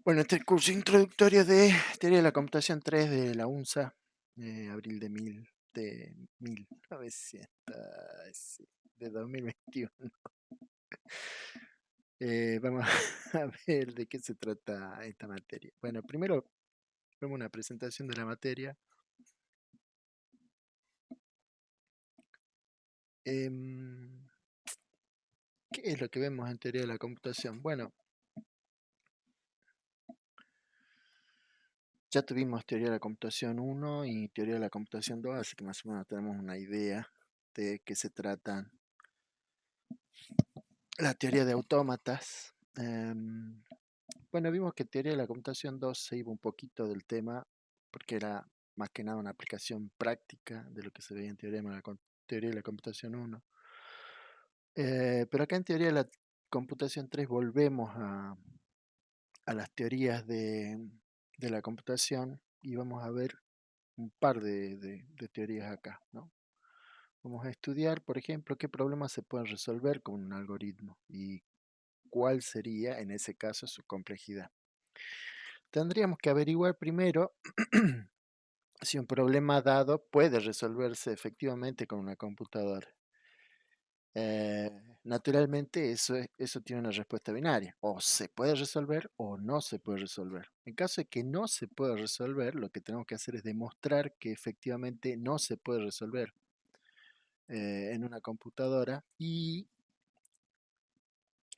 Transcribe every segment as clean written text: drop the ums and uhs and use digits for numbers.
Bueno, este curso introductorio de Teoría de la Computación 3 de la UNSA, abril de 1900, sí, de 2021. Vamos a ver de qué se trata esta materia. Bueno, primero vemos una presentación de la materia. Em, ¿Qué es lo que vemos en Teoría de la Computación? Bueno, ya tuvimos Teoría de la Computación 1 y Teoría de la Computación 2, así que más o menos tenemos una idea de qué se tratan la teoría de autómatas. Bueno, vimos que teoría de la computación 2 se iba un poquito del tema porque era más que nada una aplicación práctica de lo que se veía en teoría de la computación 1. Pero acá en teoría de la computación 3 volvemos a las teorías de la computación y vamos a ver un par de teorías acá, ¿no? Vamos a estudiar, por ejemplo, qué problemas se pueden resolver con un algoritmo y cuál sería, en ese caso, su complejidad. Tendríamos que averiguar primero si un problema dado puede resolverse efectivamente con una computadora. Eh, Naturalmente eso tiene una respuesta binaria. O se puede resolver o no se puede resolver. En caso de que no se pueda resolver, lo que tenemos que hacer es demostrar que efectivamente no se puede resolver en una computadora, y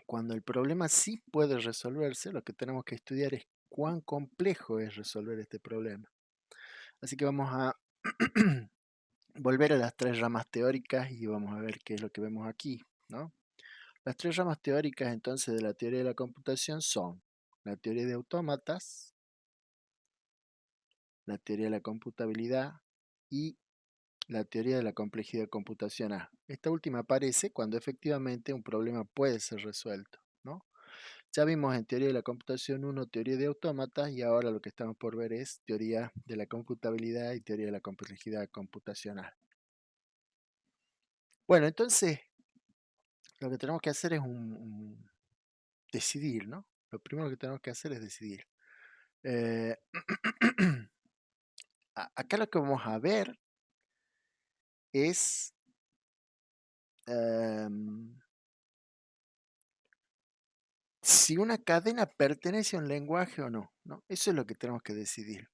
cuando el problema sí puede resolverse, lo que tenemos que estudiar es cuán complejo es resolver este problema. Así que vamos a volver a las tres ramas teóricas y vamos a ver qué es lo que vemos aquí, ¿no? Las tres ramas teóricas entonces de la teoría de la computación son la teoría de autómatas, la teoría de la computabilidad y la teoría de la complejidad computacional. Esta última aparece cuando efectivamente un problema puede ser resuelto, ¿no? Ya vimos en teoría de la computación 1 teoría de autómatas, y ahora lo que estamos por ver es teoría de la computabilidad y teoría de la complejidad computacional. Bueno, entonces lo que tenemos que hacer es decidir, ¿no? Lo primero que tenemos que hacer es decidir. Eh, Acá lo que vamos a ver es si una cadena pertenece a un lenguaje o no, ¿no? Eso es lo que tenemos que decidir.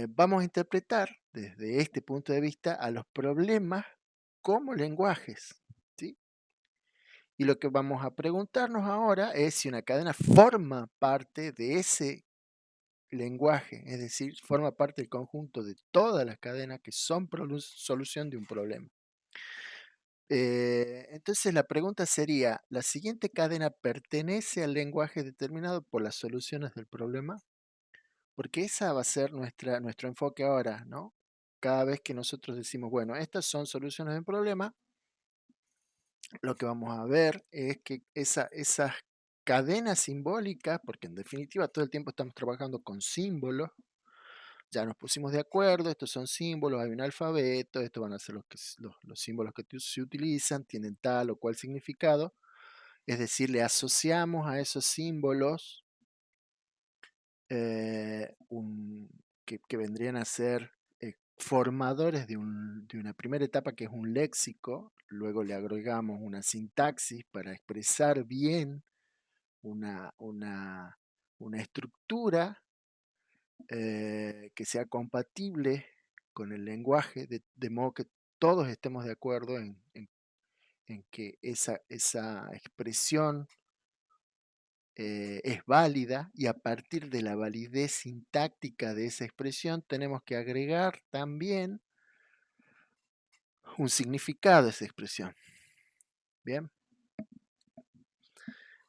Vamos a interpretar desde este punto de vista a los problemas como lenguajes, ¿sí? Y lo que vamos a preguntarnos ahora es si una cadena forma parte de ese lenguaje, es decir, forma parte del conjunto de todas las cadenas que son solución de un problema. Entonces la pregunta sería, ¿la siguiente cadena pertenece al lenguaje determinado por las soluciones del problema? Porque esa va a ser nuestro enfoque ahora, ¿no? Cada vez que nosotros decimos, bueno, estas son soluciones del problema, lo que vamos a ver es que esas cadenas simbólicas, porque en definitiva todo el tiempo estamos trabajando con símbolos, ya nos pusimos de acuerdo, estos son símbolos, hay un alfabeto, estos van a ser los símbolos que se utilizan, tienen tal o cual significado, es decir, le asociamos a esos símbolos que vendrían a ser formadores de una primera etapa que es un léxico, luego le agregamos una sintaxis para expresar bien una estructura que sea compatible con el lenguaje, de modo que todos estemos de acuerdo en que esa expresión es válida, y a partir de la validez sintáctica de esa expresión tenemos que agregar también un significado a esa expresión. Bien,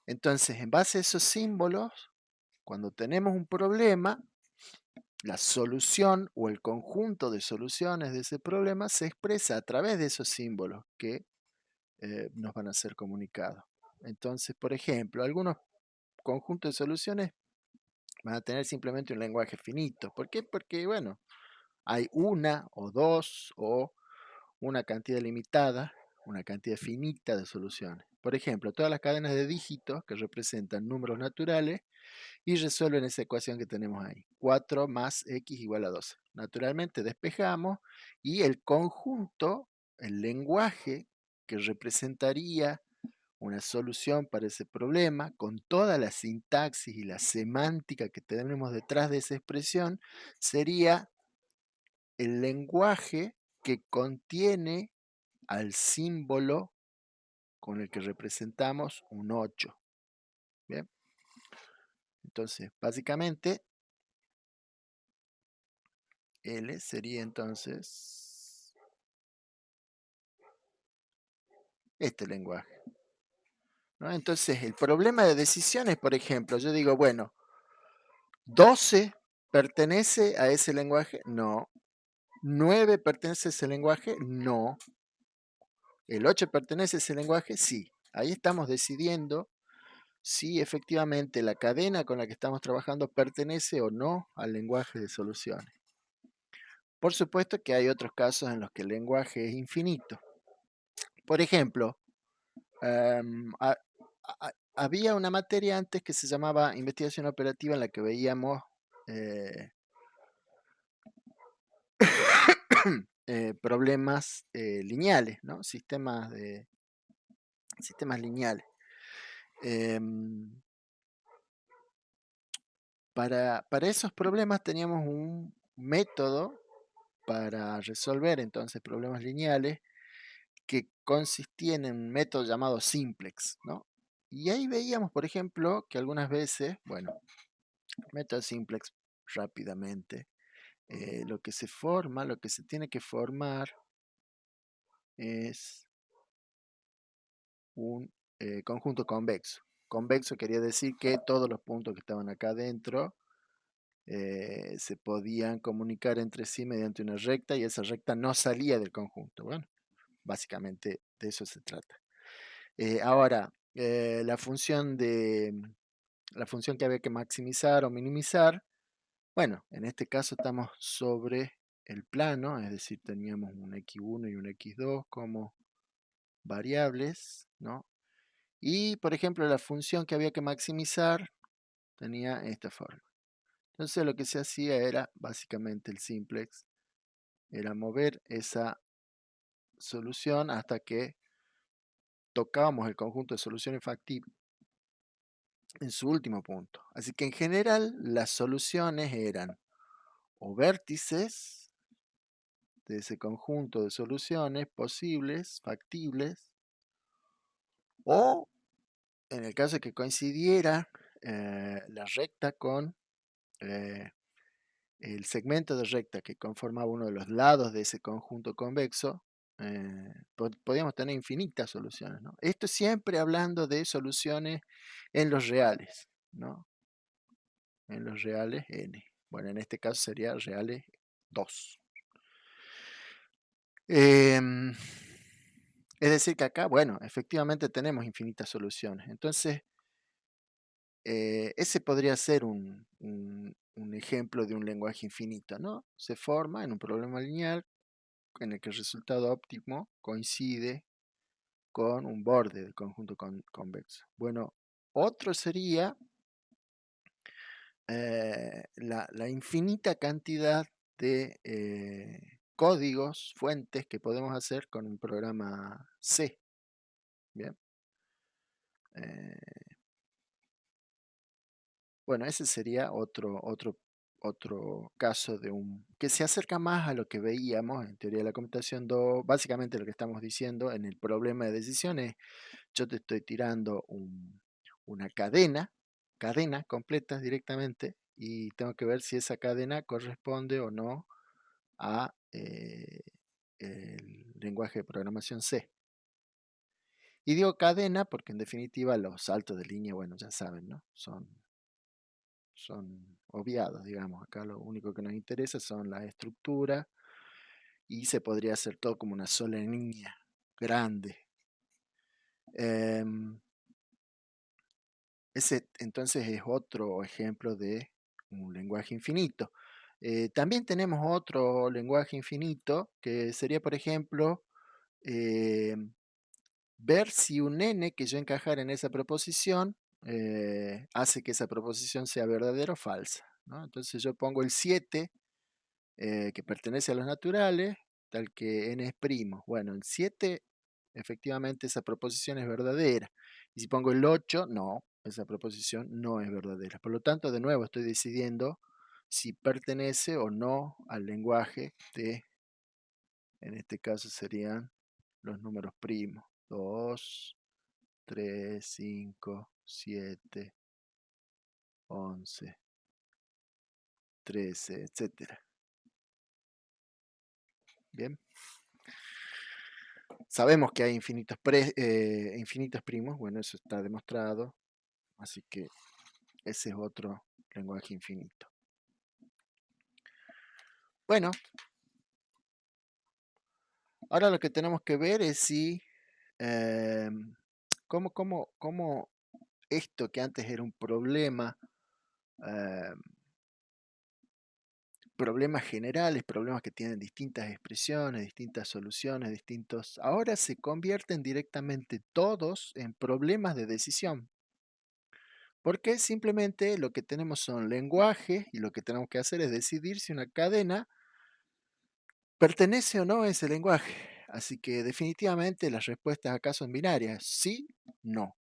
entonces en base a esos símbolos, cuando tenemos un problema, la solución o el conjunto de soluciones de ese problema se expresa a través de esos símbolos que nos van a ser comunicados. Entonces, por ejemplo, algunos conjuntos de soluciones van a tener simplemente un lenguaje finito. ¿Por qué? Porque, bueno, hay una o dos o una cantidad limitada, una cantidad finita de soluciones. por ejemplo, todas las cadenas de dígitos que representan números naturales y resuelven esa ecuación que tenemos ahí. 4 más x igual a 12. Naturalmente despejamos y el conjunto, el lenguaje que representaría una solución para ese problema, con toda la sintaxis y la semántica que tenemos detrás de esa expresión, sería el lenguaje que contiene al símbolo con el que representamos un 8. ¿Bien? Entonces, básicamente, L sería entonces este lenguaje, ¿no? Entonces, el problema de decisiones, por ejemplo, yo digo, bueno, 12 pertenece a ese lenguaje, no. 9 pertenece a ese lenguaje, no. El 8 pertenece a ese lenguaje, sí. Ahí estamos decidiendo si efectivamente la cadena con la que estamos trabajando pertenece o no al lenguaje de soluciones. Por supuesto que hay otros casos en los que el lenguaje es infinito. Por ejemplo, había una materia antes que se llamaba investigación operativa en la que veíamos problemas lineales, ¿no? Sistemas lineales. Para esos problemas teníamos un método para resolver entonces problemas lineales que consistían en un método llamado simplex, ¿no? Y ahí veíamos, por ejemplo, que algunas veces, bueno, método simplex rápidamente, lo que se forma, lo que se tiene que formar es un conjunto convexo. Convexo quería decir que todos los puntos que estaban acá adentro se podían comunicar entre sí mediante una recta y esa recta no salía del conjunto. Bueno, básicamente de eso se trata. Ahora, la función que había que maximizar o minimizar, bueno, en este caso estamos sobre el plano, es decir, teníamos un x1 y un x2 como variables, ¿no? Y, por ejemplo, la función que había que maximizar tenía esta forma. Entonces lo que se hacía era, básicamente el simplex, era mover esa solución hasta que tocábamos el conjunto de soluciones factibles en su último punto. Así que en general las soluciones eran o vértices de ese conjunto de soluciones posibles, factibles, o en el caso de que coincidiera la recta con eh, el segmento de recta que conformaba uno de los lados de ese conjunto convexo, podíamos tener infinitas soluciones, ¿no? Esto siempre hablando de soluciones en los reales, ¿no? En los reales n. Bueno, en este caso sería reales 2. Es decir que acá, bueno, efectivamente tenemos infinitas soluciones. Entonces, ese podría ser un ejemplo de un lenguaje infinito, ¿no? Se forma en un problema lineal en el que el resultado óptimo coincide con un borde del conjunto convexo. Bueno, otro sería la infinita cantidad de códigos, fuentes que podemos hacer con un programa C. Bien. Bueno, ese sería otro caso de que se acerca más a lo que veíamos en teoría de la computación 2. Básicamente lo que estamos diciendo en el problema de decisiones, yo te estoy tirando una cadena completa directamente, y tengo que ver si esa cadena corresponde o no a el lenguaje de programación C. Y digo cadena porque en definitiva los saltos de línea, bueno, ya saben, ¿no? Son obviados, digamos. Acá lo único que nos interesa son las estructuras y se podría hacer todo como una sola línea grande. Ese entonces es otro ejemplo de un lenguaje infinito. También tenemos otro lenguaje infinito que sería, por ejemplo, ver si un n que yo encajara en esa proposición hace que esa proposición sea verdadera o falsa, ¿no? Entonces yo pongo el 7 que pertenece a los naturales, tal que n es primo. Bueno, el 7, efectivamente esa proposición es verdadera. Y si pongo el 8, no, esa proposición no es verdadera. Por lo tanto, de nuevo estoy decidiendo si pertenece o no al lenguaje de, en este caso serían los números primos. 2, 3, 5, 7, 11, 13, etcétera. Bien. Sabemos que hay infinitos primos, bueno, eso está demostrado, así que ese es otro lenguaje infinito. Bueno, ahora lo que tenemos que ver es si, eh, cómo esto que antes era un problema, eh, problemas generales, problemas que tienen distintas expresiones, distintas soluciones, ahora se convierten directamente todos en problemas de decisión. Porque simplemente lo que tenemos son lenguajes y lo que tenemos que hacer es decidir si una cadena pertenece o no a ese lenguaje. Así que definitivamente las respuestas acá son binarias. Sí, no.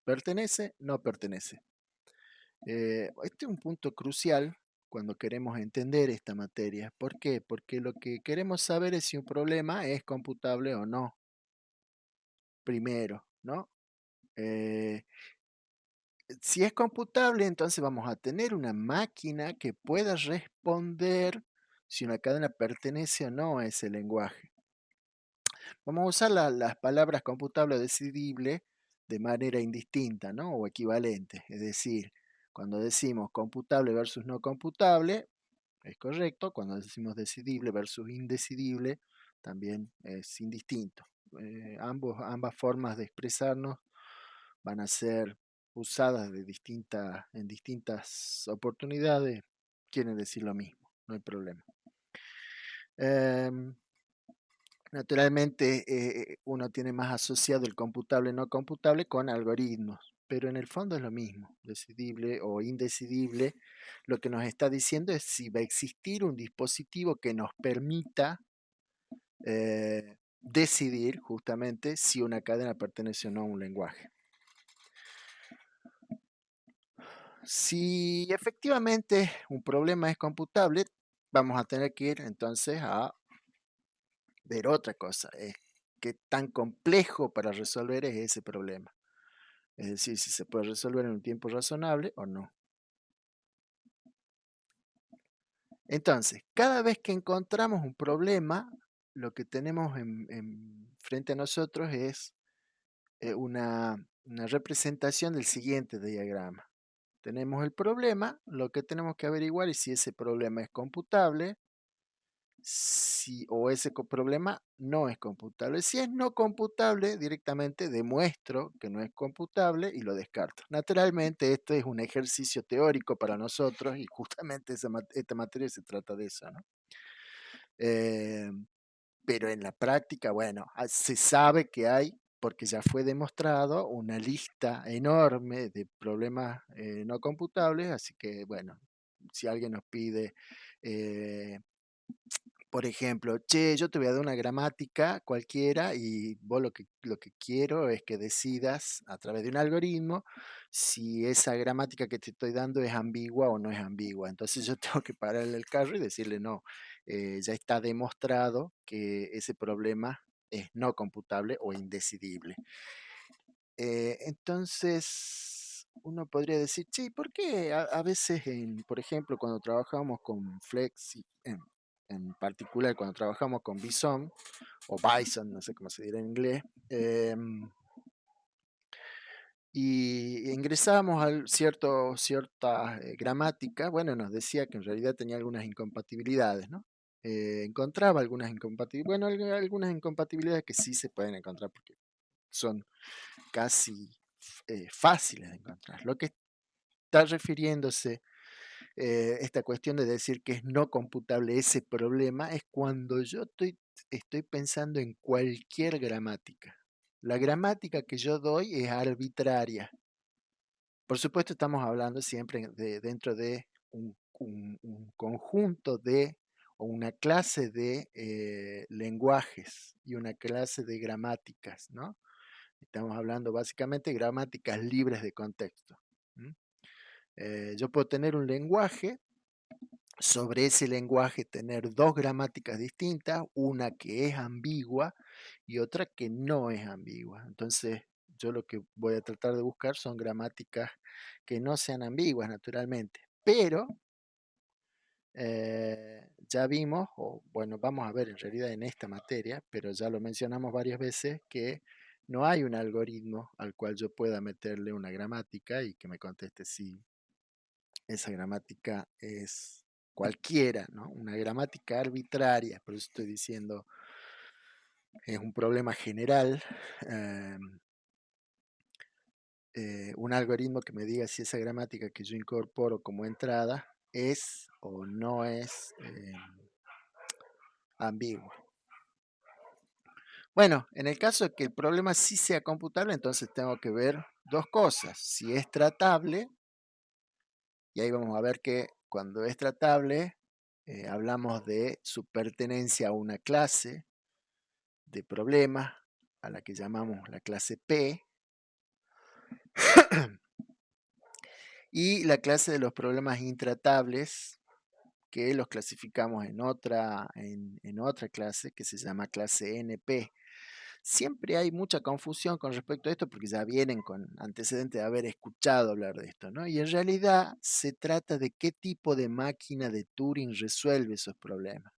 Pertenece, no pertenece. Este es un punto crucial cuando queremos entender esta materia. ¿Por qué? Porque lo que queremos saber es si un problema es computable o no. Primero, ¿no? Eh, si es computable, entonces vamos a tener una máquina que pueda responder si una cadena pertenece o no a ese lenguaje. Vamos a usar las palabras computable o decidible de manera indistinta, ¿no? O equivalente. Es decir, cuando decimos computable versus no computable, es correcto. Cuando decimos decidible versus indecidible, también es indistinto. Ambas formas de expresarnos van a ser usadas en distintas oportunidades, quieren decir lo mismo, no hay problema. Em, Naturalmente, uno tiene más asociado el computable no computable con algoritmos, pero en el fondo es lo mismo, decidible o indecidible. Lo que nos está diciendo es si va a existir un dispositivo que nos permita decidir justamente si una cadena pertenece o no a un lenguaje. Si efectivamente un problema es computable, vamos a tener que ir entonces a ver otra cosa, es qué tan complejo para resolver es ese problema. Es decir, si se puede resolver en un tiempo razonable o no. Entonces, cada vez que encontramos un problema, lo que tenemos frente a nosotros es una representación del siguiente diagrama. Tenemos el problema, lo que tenemos que averiguar es si ese problema es computable, o ese problema no es computable. Si es no computable, directamente demuestro que no es computable y lo descarto. Naturalmente, esto es un ejercicio teórico para nosotros y justamente esta materia se trata de eso, ¿no? Eh, pero en la práctica, bueno, se sabe que hay, porque ya fue demostrado, una lista enorme de problemas no computables, así que, bueno, si alguien nos pide por ejemplo, che, yo te voy a dar una gramática cualquiera y vos lo que quiero es que decidas a través de un algoritmo si esa gramática que te estoy dando es ambigua o no es ambigua. Entonces yo tengo que pararle el carro y decirle, no, ya está demostrado que ese problema es no computable o indecidible. Entonces, uno podría decir, sí, ¿por qué a veces, por ejemplo, cuando trabajamos con Flex, en particular cuando trabajamos con Bison o Bison, no sé cómo se dirá en inglés, y ingresábamos a cierta gramática, bueno, nos decía que en realidad tenía algunas incompatibilidades, ¿no? Encontraba algunas incompatibilidades, bueno, algunas incompatibilidades que sí se pueden encontrar porque son casi fáciles de encontrar. Lo que está refiriéndose esta cuestión de decir que es no computable ese problema es cuando yo estoy pensando en cualquier gramática. La gramática que yo doy es arbitraria. Por supuesto, estamos hablando siempre dentro de un conjunto de o una clase de lenguajes y una clase de gramáticas, ¿no? Estamos hablando básicamente de gramáticas libres de contexto. Yo puedo tener un lenguaje, sobre ese lenguaje tener dos gramáticas distintas, una que es ambigua y otra que no es ambigua. Entonces, yo lo que voy a tratar de buscar son gramáticas que no sean ambiguas, naturalmente. Pero ya vimos, o bueno, vamos a ver en realidad en esta materia, pero ya lo mencionamos varias veces, que no hay un algoritmo al cual yo pueda meterle una gramática y que me conteste si esa gramática es cualquiera, ¿no? Una gramática arbitraria, por eso estoy diciendo, es un problema general. eh, un algoritmo que me diga si esa gramática que yo incorporo como entrada es o no es ambigua. Bueno, en el caso de que el problema sí sea computable, entonces tengo que ver dos cosas. Si es tratable, y ahí vamos a ver que cuando es tratable, hablamos de su pertenencia a una clase de problemas, a la que llamamos la clase P, y la clase de los problemas intratables, que los clasificamos en otra clase que se llama clase NP. Siempre hay mucha confusión con respecto a esto porque ya vienen con antecedentes de haber escuchado hablar de esto, ¿no? Y en realidad se trata de qué tipo de máquina de Turing resuelve esos problemas.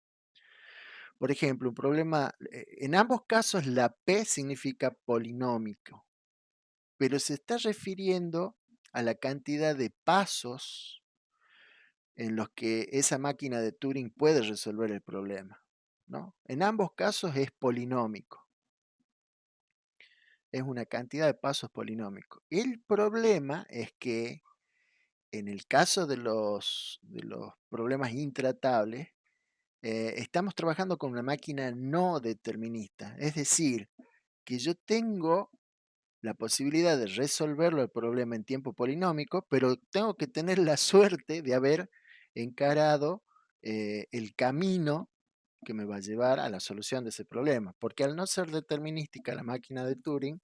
Por ejemplo, un problema, en ambos casos la P significa polinómico, pero se está refiriendo a la cantidad de pasos en los que esa máquina de Turing puede resolver el problema, ¿no? En ambos casos es polinómico, es una cantidad de pasos polinómicos. El problema es que en el caso de los problemas intratables, estamos trabajando con una máquina no determinista, es decir, que yo tengo la posibilidad de resolverlo el problema en tiempo polinómico, pero tengo que tener la suerte de haber encarado el camino que me va a llevar a la solución de ese problema. Porque al no ser determinística la máquina de Turing,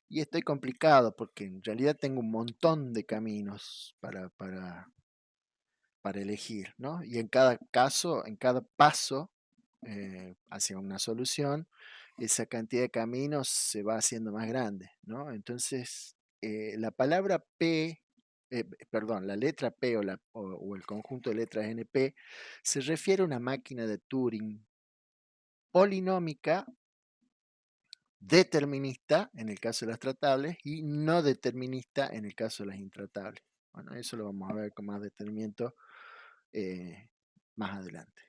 y estoy complicado porque en realidad tengo un montón de caminos para elegir, ¿no? Y en cada caso, en cada paso hacia una solución, esa cantidad de caminos se va haciendo más grande, ¿no? Entonces, la palabra P, perdón, la letra P o el conjunto de letras NP se refiere a una máquina de Turing polinómica, determinista en el caso de las tratables y no determinista en el caso de las intratables. Bueno, eso lo vamos a ver con más detenimiento eh, más adelante.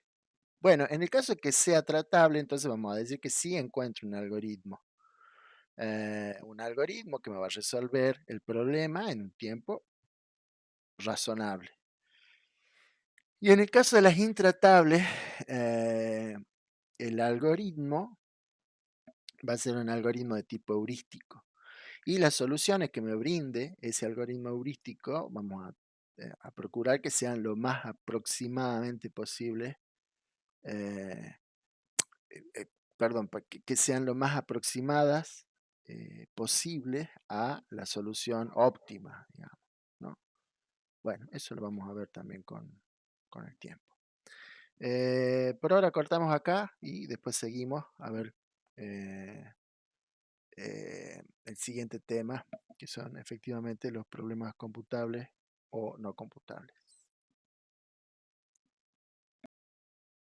Bueno, en el caso de que sea tratable, entonces vamos a decir que sí encuentro un algoritmo que me va a resolver el problema en un tiempo razonable. Y en el caso de las intratables, eh, el algoritmo va a ser un algoritmo de tipo heurístico. Y las soluciones que me brinde ese algoritmo heurístico, vamos a procurar que sean lo más aproximadamente posible, eh, perdón, que sean lo más aproximadas posibles a la solución óptima, digamos, ¿no? Bueno, eso lo vamos a ver también con el tiempo. Por ahora cortamos acá y después seguimos a ver eh, el siguiente tema, que son efectivamente los problemas computables o no computables.